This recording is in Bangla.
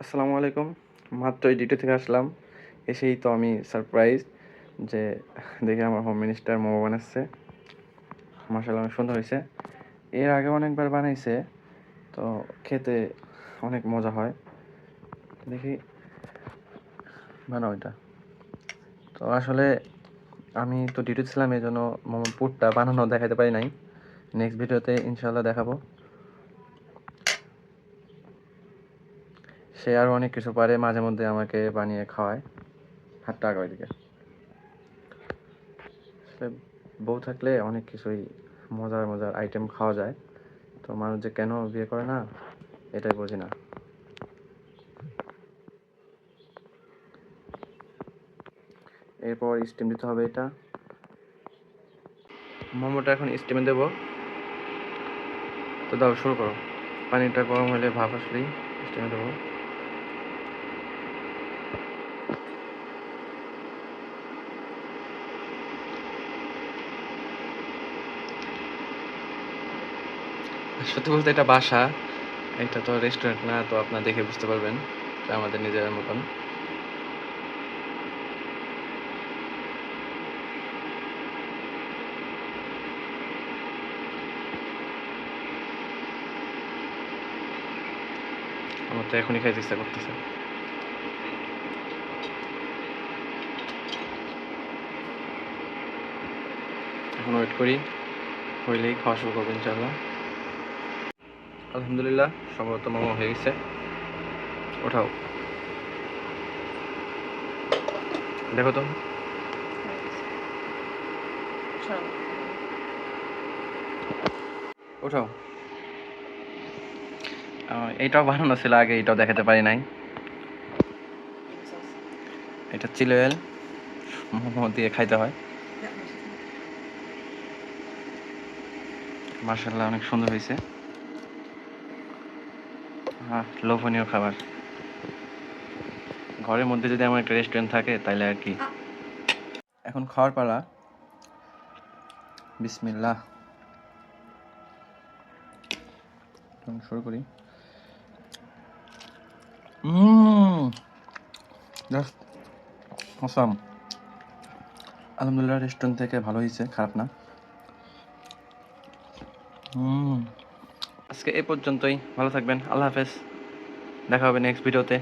আসসালামু আলাইকুম। মাত্রই ডিউটি থেকে আসলাম। এসেই তো আমি সারপ্রাইজ যে দেখি আমার হোম মিনিস্টার মোমো বানাচ্ছে। মাশাআল্লাহ অনেক সুন্দর হয়েছে। এর আগে অনেকবার বানাইছে, তো খেতে অনেক মজা হয়। দেখি বানাও এটা। তো আসলে আমি তো ডিউটি ছিলাম, এই জন্য মোমোর পুরটা বানানো দেখাতে পারি নাই। নেক্সট ভিডিওতে ইনশাল্লাহ দেখাবো। সে আরও অনেক কিছু পারে, মাঝে মধ্যে আমাকে বানিয়ে খাওয়ায়। হাতটা আগে ওইদিকে। আসলে বউ থাকলে অনেক কিছুই মজার মজার আইটেম খাওয়া যায়। তো মানুষ যে কেন বিয়ে করে না, এটাই বুঝি না। এরপর স্টিম দিতে হবে এটা। মোমোটা এখন স্টিমে দেবো। তো দাও, শুরু করো। পানিটা গরম হলে ভাপ আসলেই স্টিমে দেবো। সত্যি বলতে এটা বাসা, এটা তো রেস্টুরেন্ট না। তো আপনারা দেখে বুঝতে পারবেন আমাদের নিজের মতন। আমার তো এখনই খাইতে ইচ্ছা করতেছে। এখন ওয়েট করি, হইলেই খাওয়া শুরু করবো ইনশাল্লাহ। আলহামদুলিল্লাহ, সম্ভবত মোমো হয়ে গেছে। ওঠাও, দেখো তো। ওঠাও। এইটাও বানানো ছিল আগে, এটাও দেখাতে পারি নাই। এটা চিলোয়েল মোমো দিয়ে খাইতে হয়। মাশাআল্লাহ অনেক সুন্দর হয়েছে। হ্যাঁ, লোভনীয় খাবার। ঘরের মধ্যে যদি এমন একটা রেস্টুরেন্ট থাকে তাইলে আর কি। এখন খাওয়ার পালা। বিসমিল্লাহ। শুরু করি। Just awesome. আলহামদুলিল্লাহ, রেস্টুরেন্ট থেকে ভালো হয়েছে, খারাপ না। আজকে এ পর্যন্তই। ভালো থাকবেন। আল্লাহ হাফেজ। দেখা হবে নেক্সট ভিডিওতে।